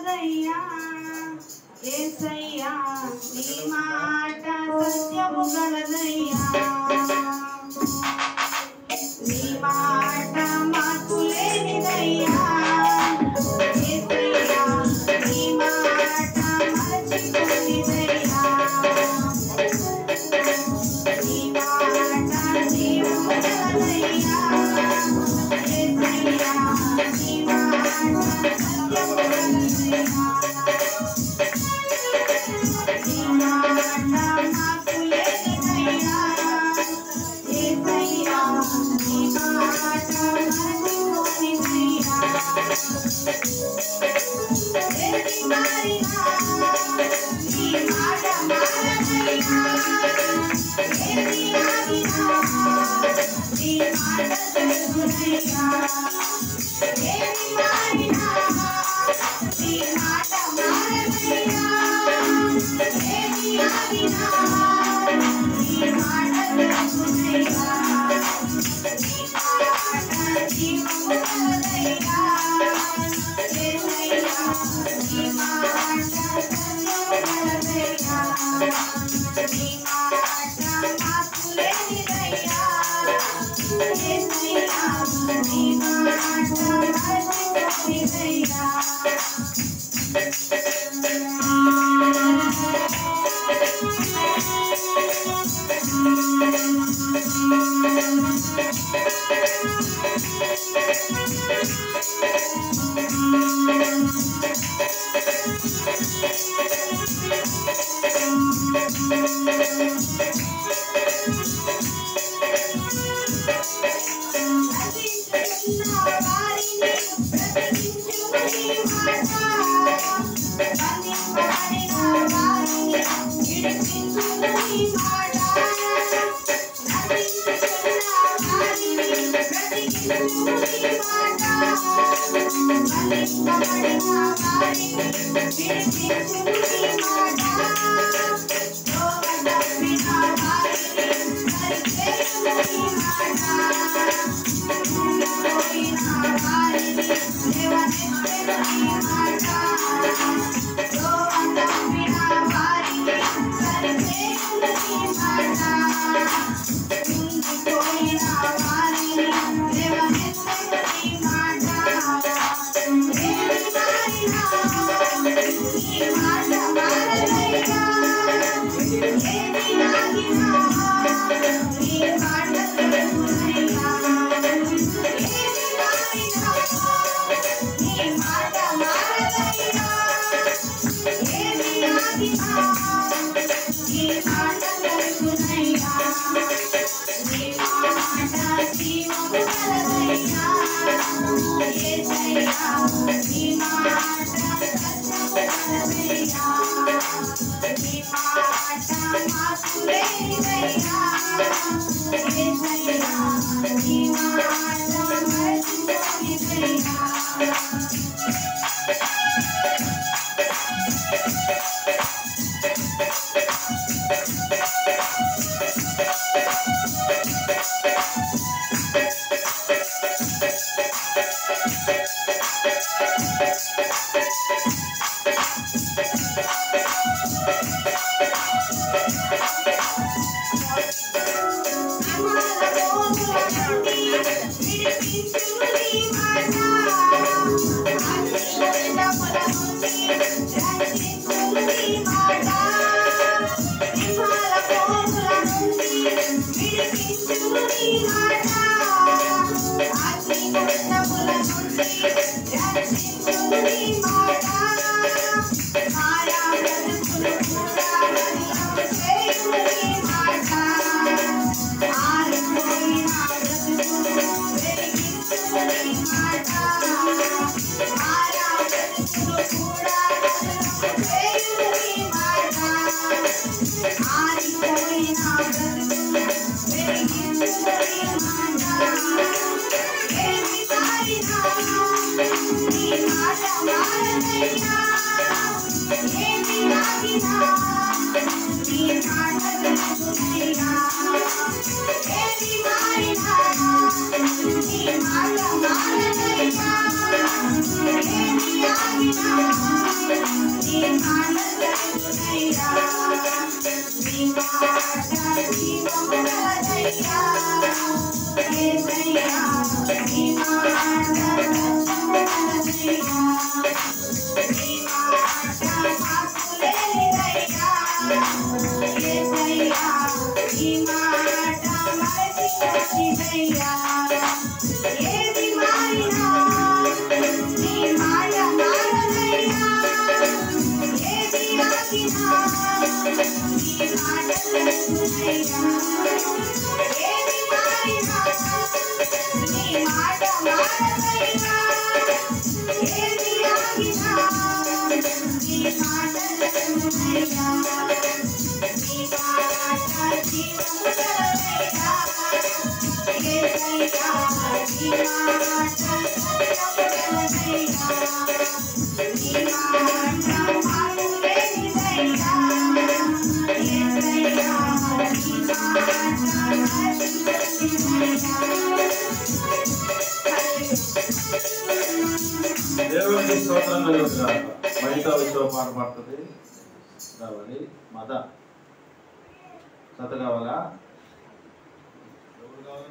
గలదయ్యా యేసయ్యా నీ మాట సత్యము గలదయ్యా నీ మాట మార్పు లేనిదయ్యా యేసయ్యా నీ మాట మరచిపోనిదయ్యా నీ మాట జీవము గలదయ్యా యేసయ్యా నీ మాట సత్యము గలదయ్యా నీ మాట మార్పు లేనిదయ్యా యేసయ్యా నీ మాట మరచిపోనిదయ్యా ఏది మారినా నీ మాట మారదయ్యా ఏది ఆగినా నీ మాట జరుగునయ్యా ఏది మారినా నీ మాట మారదయ్యా ఏది ఆగినా నీ మాట జరుగునయ్యా నీ మాట జీవము గలదయ్యా యేసయ్యా నీ మాట సత్యము గలదయ్యా నీ మాట మార్పు లేనిదయ్యా యేసయ్యా నీ మాట మరచిపోనిదయ్యా నశించుచున్న వారిని బ్రతికించును నీ మాట బంధింపబడిన వారిని విడిపించును నీ మాట నశించుచున్న వారిని బ్రతికించును నీ మాట బంధింపబడిన వారిని విడిపించును నీ మాట యోగ తప్పిన వారిని సరిచేయును నీ మాట పోయిన వారిని లేవనెత్తెను నీ మాట యోగ తప్పిన వారిని సరిచేయును నీ మాట కుంగిపోయిన వారిని లేవనెత్తెను నీ మాట ఏది మారినా నీ మాట మారదయ్యా ఏది ఆగినా నీ మాట జరుగునయ్యా ఏది మారినా నీ మాట మారదయ్యా ఏది ఆగినా నీ మాట జరుగునయ్యా నీ మాట జీవము గలదయ్యా యేసయ్యా నీ మాట సత్యము గలదయ్యా నీ మాట మార్పు లేనిదయ్యా యేసయ్యా నీ మాట మరచిపోనిదయ్యా విడిపించును నీ మాట అగ్నిగుండముల నుండి రక్షించును నీ మాట సింహాల పోగుల నుండి విడిపించును నీ మాట అగ్నిగుండముల నుండి రక్షించును నీ మాట మాయా బ్రతుకులు కూడా మలినము చేయును నీ మాట ఆరిపోయిన బ్రతుకులు వెలిగించును నీ మాట మాయా బ్రతుకులు కూడా మలినము చేయును నీ మాట ఆరిపోయిన బ్రతుకులు వెలిగించును నీ మాట ఏది మారినా నీ మాట మారదయ్యా ఏది ఆగినా నీ మాట జరుగునయ్యా ఏది మారినా నీ మాట మారదయ్యా ఏది ఆగినా మాట తెలుసునయ్యా నీ మాట జీవము కలదయ్యా యేసయ్యా నీ మాట రక్షణ కలదయ్యా నీ మాట మాకు లేనిదయ్యా యేసయ్యా నీ మాట మరచిపోయినయ్యా ఏది మారినా నీ మాట మారదయ్యా ఏది ఆగినా నీ మాట తెలుసునయ్యా ఏది మారినా నీ మాట మారదయ్యా ఏది ఆగినా నీ మాట తెలుసునయ్యా నీ మాట జీవము కలదయ్యా యేసయ్యా నీ మాట సత్యము కలదయ్యా నీ మాట మాకు లేనిదయ్యా యేసయ్యా నీ మాట మరచిపోయినయ్యా దేవునికి స్తోత్రం కలుగుతుంది. మహిళ విషయం పాట పాడుతుంది కావాలి మత కథ కావాలా ఎవరు కావాలి